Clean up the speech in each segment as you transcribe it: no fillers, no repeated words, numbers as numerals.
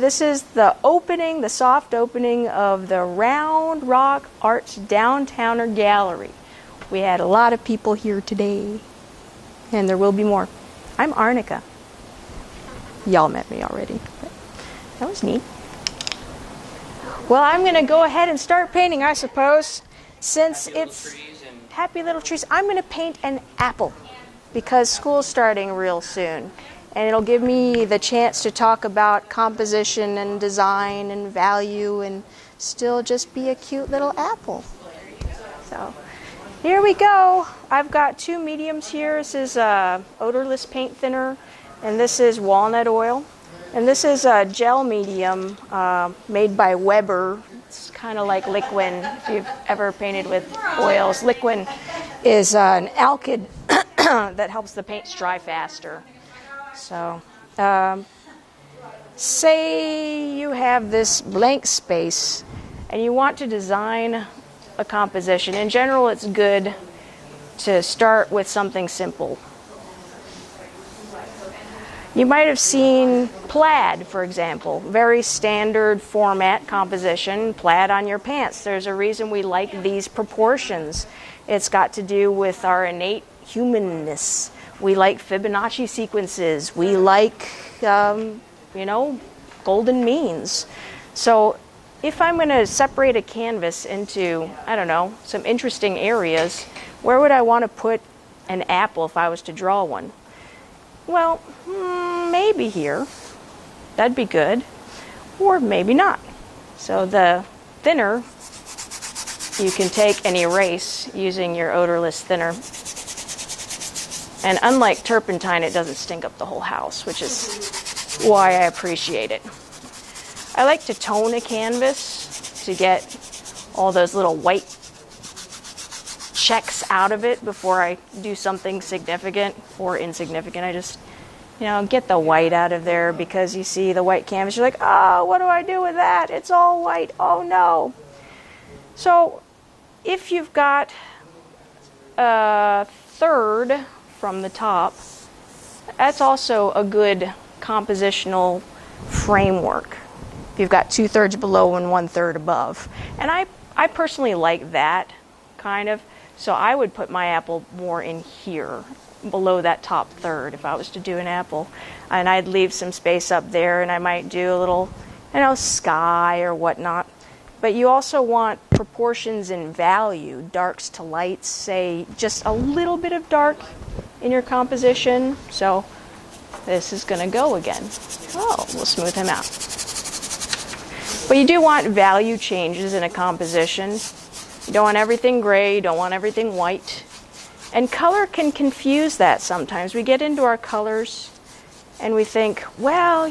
this is the opening, the soft opening of the Round Rock Arts Downtowner Gallery. We had a lot of people here today, and there will be more. I'm Arnica. Y'all met me already, but that was neat. Well, I'm going to go ahead and start painting, I suppose, since it's happy little trees. I'm going to paint an apple because school's starting real soon, and it'll give me the chance to talk about composition and design and value and still just be a cute little apple. So here we go. I've got two mediums here. This is odorless paint thinner, and this is walnut oil. And this is a gel medium made by Weber. It's kind of like Liquin, if you've ever painted with oils. Liquin is an alkyd that helps the paints dry faster. So, say you have this blank space and you want to design a composition. In general, it's good to start with something simple. You might have seen plaid, for example, very standard format composition, plaid on your pants. There's a reason we like these proportions. It's got to do with our innate humanness. We like Fibonacci sequences. We like, golden means. So if I'm going to separate a canvas into, some interesting areas, where would I want to put an apple if I was to draw one? Well, maybe here. That'd be good. Or maybe not. So the thinner, you can take and erase using your odorless thinner. And unlike turpentine, it doesn't stink up the whole house, which is why I appreciate it. I like to tone a canvas to get all those little white checks out of it before I do something significant or insignificant. I just, get the white out of there, because you see the white canvas, you're like, oh, what do I do with that? It's all white. Oh, no. So if you've got a third from the top, that's also a good compositional framework. If you've got 2/3 below and 1/3 above. And I personally like that kind of. So I would put my apple more in here, below that top third, if I was to do an apple. And I'd leave some space up there, and I might do a little, sky or whatnot. But you also want proportions in value, darks to lights, say just a little bit of dark in your composition. So this is going to go again. Oh, we'll smooth him out. But you do want value changes in a composition. You don't want everything gray, you don't want everything white. And color can confuse that sometimes. We get into our colors and we think, well,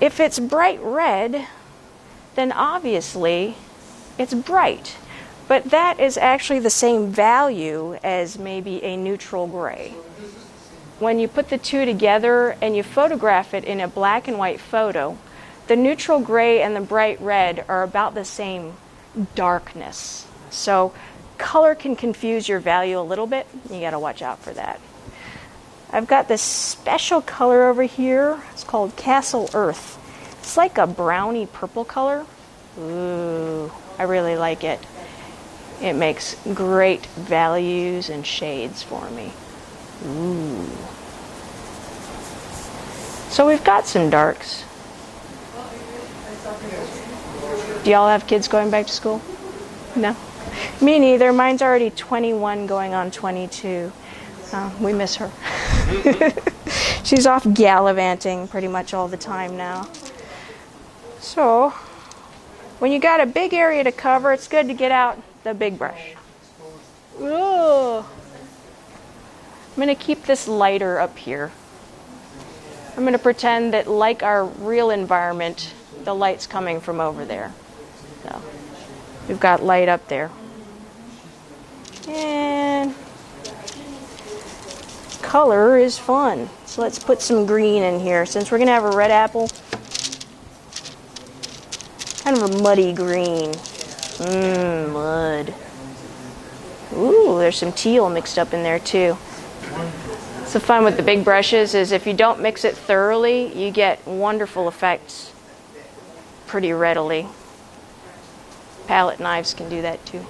if it's bright red, then obviously it's bright. But that is actually the same value as maybe a neutral gray. When you put the two together and you photograph it in a black and white photo, the neutral gray and the bright red are about the same darkness. So color can confuse your value a little bit. You got to watch out for that. I've got this special color over here. It's called Castle Earth. It's like a browny purple color. Ooh, I really like it. It makes great values and shades for me. Ooh. So we've got some darks. Do y'all have kids going back to school? No? Me neither. Mine's already 21 going on 22. We miss her. She's off gallivanting pretty much all the time now. So, when you got a big area to cover, it's good to get out the big brush. Ooh. I'm going to keep this lighter up here. I'm going to pretend that, like our real environment, the light's coming from over there. So we've got light up there. And color is fun. So let's put some green in here. Since we're going to have a red apple, kind of a muddy green. Mud. Ooh, there's some teal mixed up in there too. The fun with the big brushes is if you don't mix it thoroughly, you get wonderful effects pretty readily. Palette knives can do that too.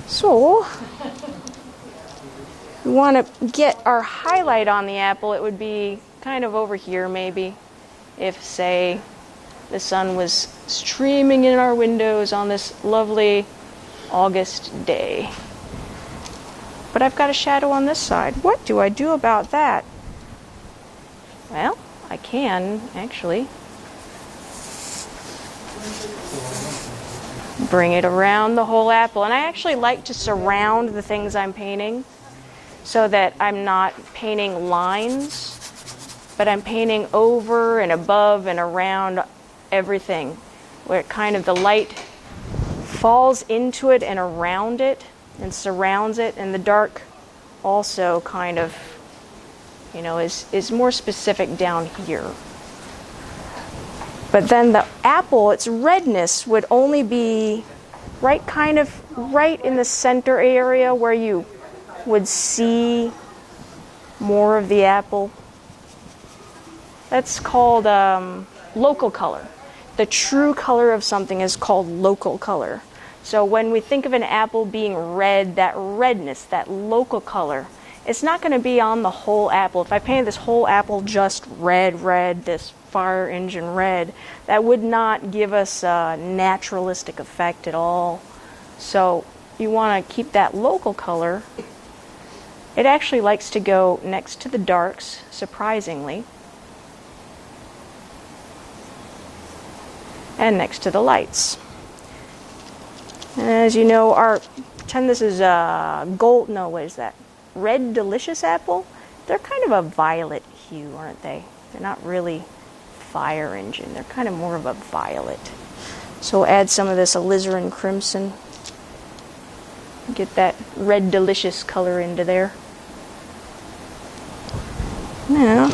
So, we want to get our highlight on the apple. It would be kind of over here maybe, if say the sun was streaming in our windows on this lovely August day. But I've got a shadow on this side. What do I do about that? Well, I can actually bring it around the whole apple. And I actually like to surround the things I'm painting so that I'm not painting lines, but I'm painting over and above and around everything, where kind of the light falls into it and around it and surrounds it, and the dark also kind of, you know, is more specific down here. But then the apple, its redness would only be right in the center area where you would see more of the apple. That's called local color. The true color of something is called local color. So when we think of an apple being red, that redness, that local color, it's not going to be on the whole apple. If I painted this whole apple just red, this fire engine red, that would not give us a naturalistic effect at all. So you want to keep that local color. It actually likes to go next to the darks, surprisingly, and next to the lights. As you know, pretend this is Red Delicious apple. They're kind of a violet hue, aren't they? They're not really fire engine. They're kind of more of a violet. So we'll add some of this alizarin crimson. Get that Red Delicious color into there. Now,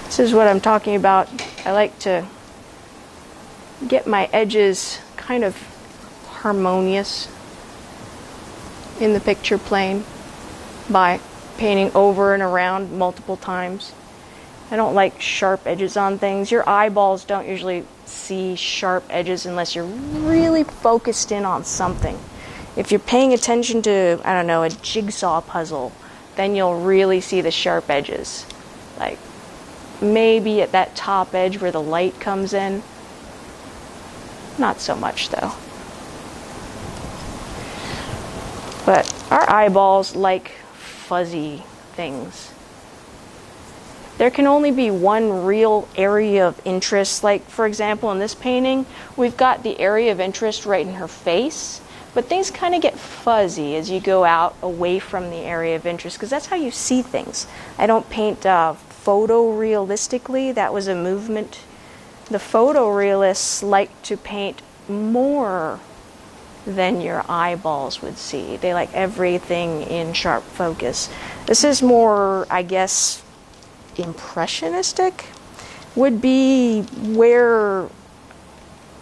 this is what I'm talking about. I like to get my edges kind of harmonious in the picture plane by painting over and around multiple times. I don't like sharp edges on things. Your eyeballs don't usually see sharp edges unless you're really focused in on something. If you're paying attention to, I don't know, a jigsaw puzzle, then you'll really see the sharp edges. Like maybe at that top edge where the light comes in. Not so much though. But our eyeballs like fuzzy things. There can only be one real area of interest. Like, for example, in this painting, we've got the area of interest right in her face, but things kind of get fuzzy as you go out away from the area of interest, because that's how you see things. I don't paint photorealistically. That was a movement. The photorealists like to paint more than your eyeballs would see. They like everything in sharp focus. This is more, I guess, impressionistic would be where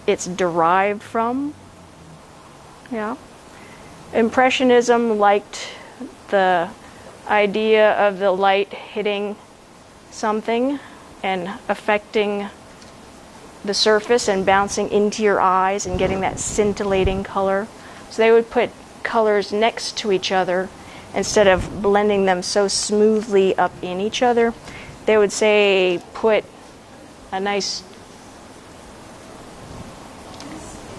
it's derived from. Yeah. Impressionism liked the idea of the light hitting something and affecting the surface and bouncing into your eyes and getting that scintillating color. So they would put colors next to each other instead of blending them so smoothly up in each other. They would say put a nice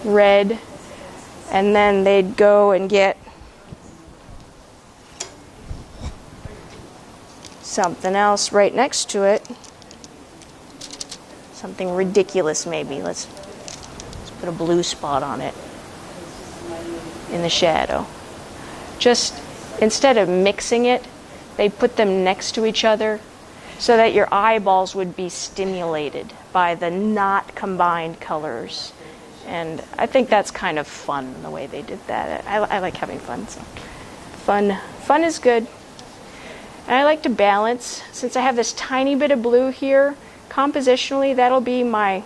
red, and then they'd go and get something else right next to it. Something ridiculous maybe. Let's put a blue spot on it in the shadow. Just instead of mixing it, they put them next to each other so that your eyeballs would be stimulated by the not combined colors. And I think that's kind of fun the way they did that. I like having fun. So fun is good. And I like to balance. Since I have this tiny bit of blue here, compositionally, that'll be my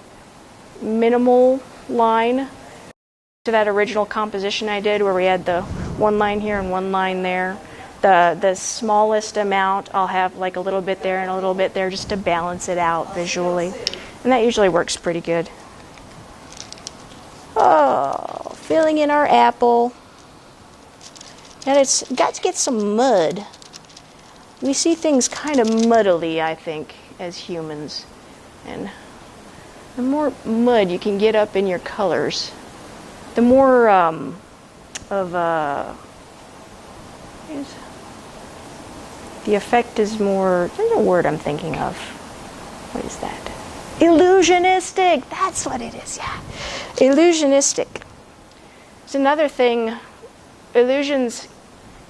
minimal line to that original composition I did where we had the one line here and one line there. The smallest amount, I'll have like a little bit there and a little bit there just to balance it out visually. And that usually works pretty good. Oh, filling in our apple. And it's got to get some mud. We see things kind of muddily, I think, as humans. And the more mud you can get up in your colors, the more the effect is more, there's a word I'm thinking of. What is that? Illusionistic. That's what it is, yeah. Illusionistic. It's another thing. Illusions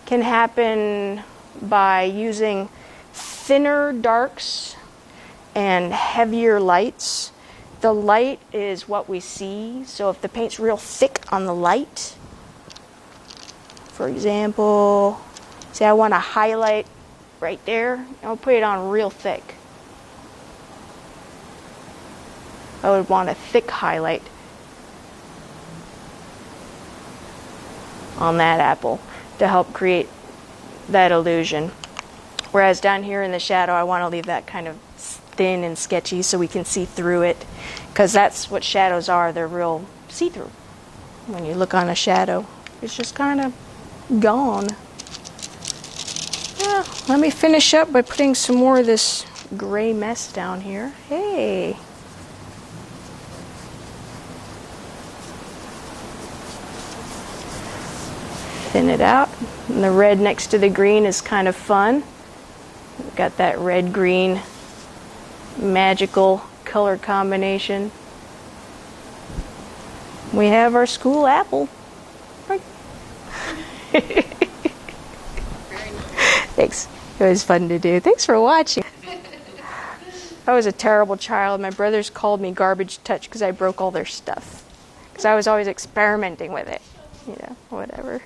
can happen by using thinner darks and heavier lights. The light is what we see. So if the paint's real thick on the light, for example, say I want to highlight right there, I'll put it on real thick. I would want a thick highlight on that apple to help create that illusion. Whereas down here in the shadow, I want to leave that kind of thin and sketchy so we can see through it, because that's what shadows are. They're real see-through. When you look on a shadow, it's just kind of gone. Yeah, let me finish up by putting some more of this gray mess down here. Hey. Thin it out. And the red next to the green is kind of fun. We've got that red-green magical color combination. We have our school apple. Thanks. It was fun to do. Thanks for watching. I was a terrible child. My brothers called me garbage touch because I broke all their stuff. Because I was always experimenting with it. You know, whatever.